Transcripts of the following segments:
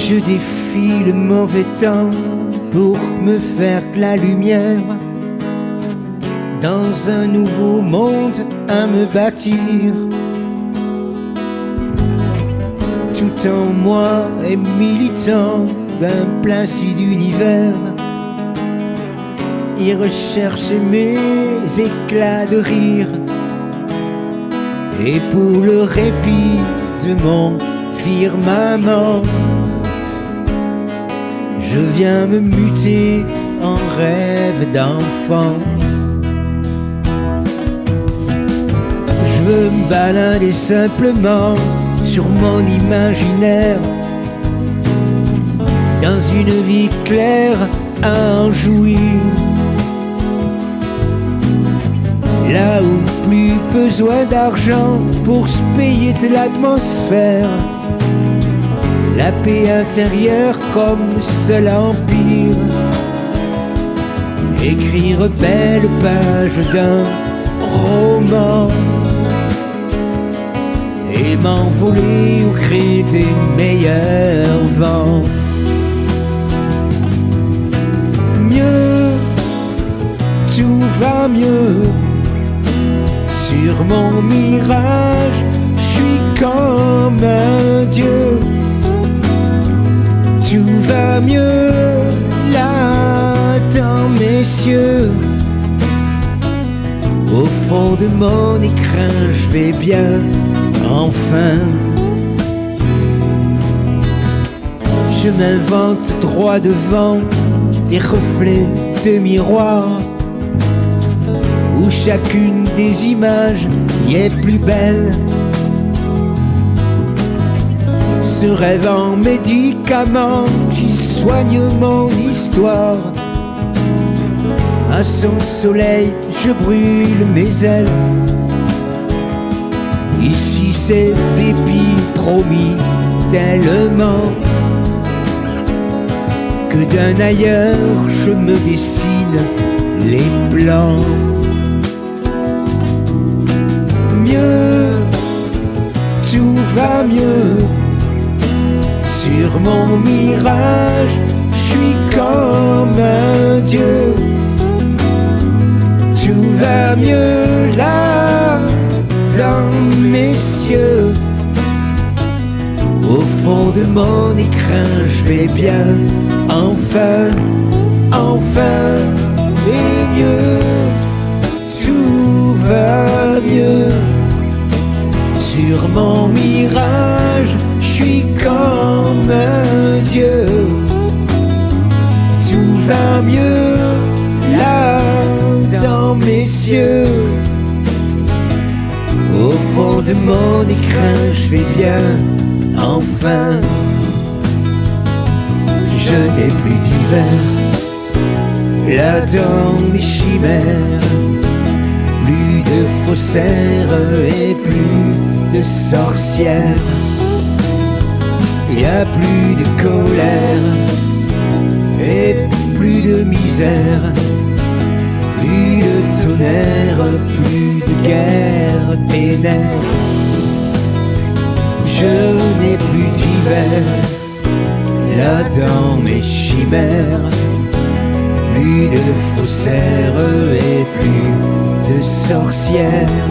Je défie le mauvais temps pour me faire la lumière, dans un nouveau monde à me bâtir. Tout en moi est militant d'un placide univers. Il recherche mes éclats de rire, et pour le répit de mon firmament, je viens me muter en rêve d'enfant. Je veux me balader simplement sur mon imaginaire, dans une vie claire à en jouir, là où plus besoin d'argent pour se payer de l'atmosphère. La paix intérieure comme seul empire. Écrire belle page d'un roman et m'envoler au gré des meilleurs vents. Mieux, tout va mieux. Sur mon mirage, je suis comme un dieu. Tout va mieux là dans mes cieux. Au fond de mon écran, je vais bien, enfin. Je m'invente droit devant des reflets de miroir, où chacune des images y est plus belle. Ce rêve en médicament, j'y soigne mon histoire. À son soleil, je brûle mes ailes. Ici c'est dépit promis tellement que d'un ailleurs je me dessine les plans. Mieux, tout va mieux. Sur mon mirage, je suis comme un dieu. Tout va mieux là dans mes cieux. Au fond de mon écran, je vais bien, enfin, enfin et mieux. Tout va mieux. Sur mon mirage, je suis comme un dieu. Tout va mieux là dans mes cieux. Au fond de mon écran, je vais bien, enfin. Je n'ai plus d'hiver là dans mes chimères. Plus de faussaires et plus de sorcières. Y a plus de colère et plus de misère. Plus de tonnerre, plus de guerre des nerfs. Je n'ai plus d'hiver là dans mes chimères. Plus de faussaires et plus de sorcières.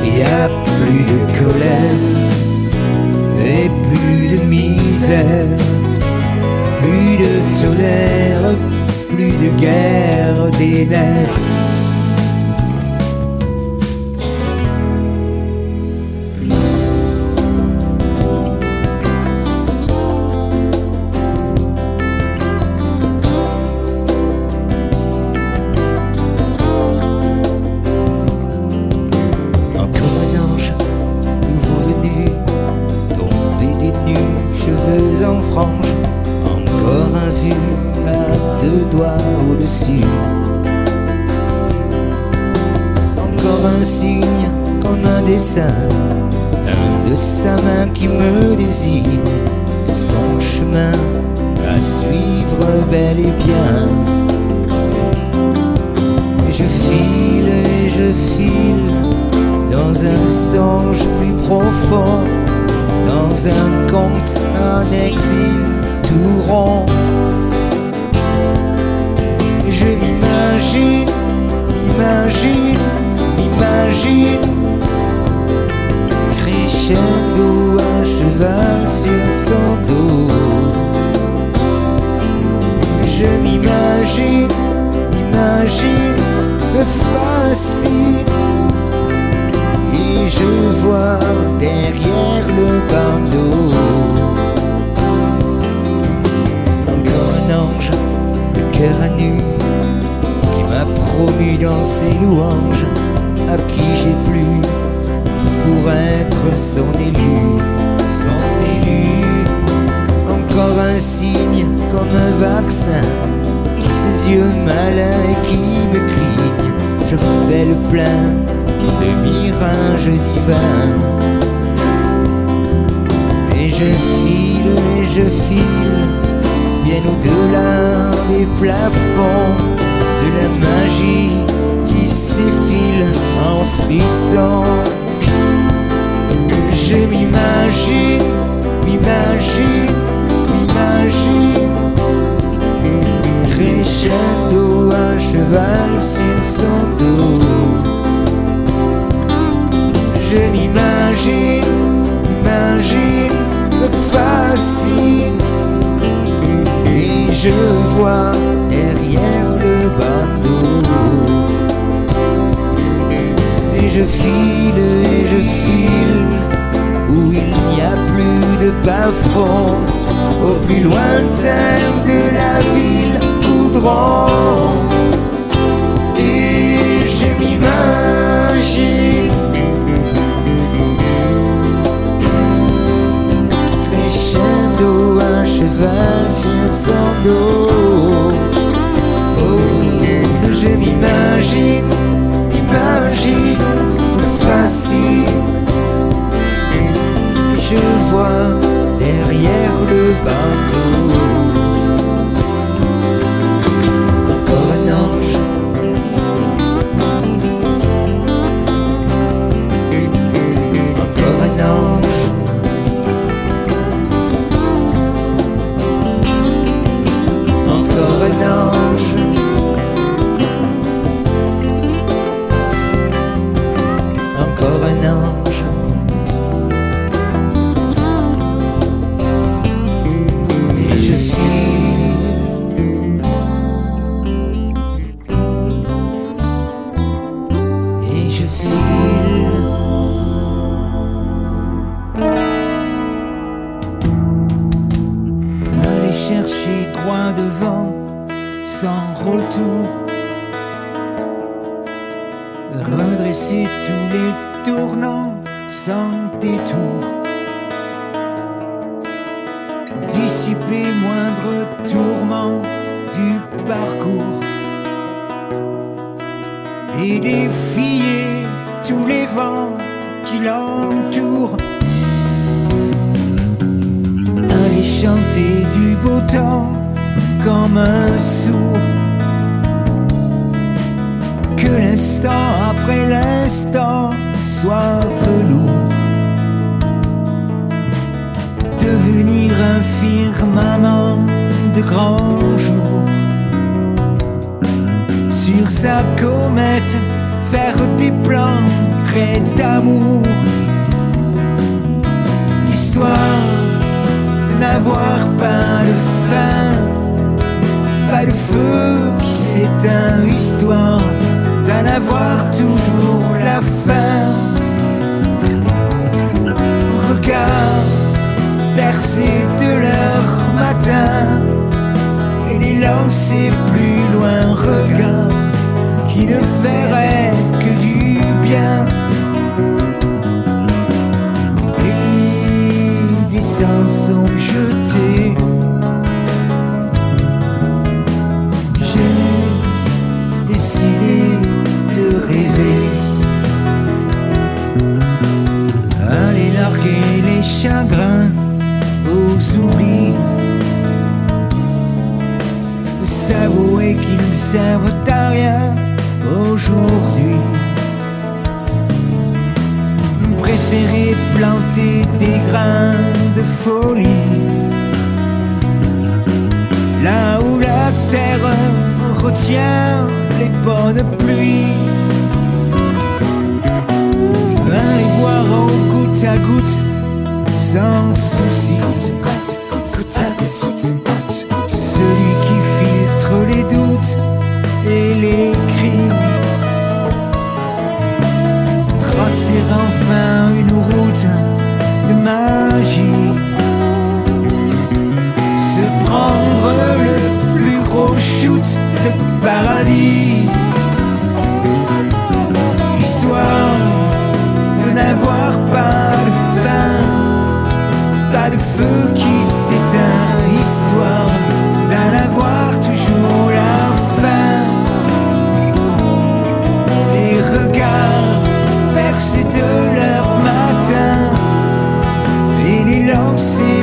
Y a plus de colère et plus de misère. Plus de tonnerre, plus de guerre des nerfs. En frange, encore un vu à deux doigts au-dessus. Encore un signe comme un dessin de sa main qui me désigne son chemin à suivre bel et bien. Je file et je file dans un songe plus profond, dans un conte, un exil tout rond. Je m'imagine, crescendo un cheval sur son dos. Je m'imagine, me fascine, et je vois derrière le bandeau encore un ange, le cœur à nu, qui m'a promu dans ses louanges, à qui j'ai plu pour être son élu, Encore un signe comme un vaccin, ses yeux malins qui me clignent. Je fais le plein de mirages divins, et je file bien au-delà des plafonds de la magie qui s'effile en frisson. Je m'imagine, crescendo un cheval sur son dos. Je m'imagine, me fascine, et je vois derrière le bandeau. Et je file, où il n'y a plus de bas-fond, au plus lointain de la ville Coudron. Et je m'imagine crescendo un cheval sur son dos. Oh, je m'imagine, me fascine, je vois derrière le bandeau encore un ange, encore un ange, encore un ange, encore un ange. Et je file, aller chercher droit devant sans retour, redresser tous les tournants sans détour, dissiper moindre tourment du parcours et défier tous les vents qui l'entourent. Aller chanter du beau temps comme un sourd, que l'instant après l'instant soit velours, devenir un firmament de grands jours, sur sa comète faire des plans traits d'amour, histoire de n'avoir pas de fin, pas de feu qui s'éteint, histoire d'en avoir toujours la fin. Regard percé de leur matin et les lancer plus loin, regard qui ne ferait que du bien. Et des sangs sont jetés, j'ai décidé de rêver, aller larguer les chagrins aux oublis, s'avouer qu'ils servent à rien aujourd'hui, préféré planter des grains de folie là où la terre retient les bonnes pluies. Les boire au goutte à goutte sans souci, goutte à goutte. Celui qui filtre les doutes et les crimes, tracer enfin une route de magie, se prendre le plus gros shoot de paradis, histoire de n'avoir pas de fin, pas de feu qui s'éteint, histoire d'en avoir toujours la fin. Les regards percés de leur matin et les lancer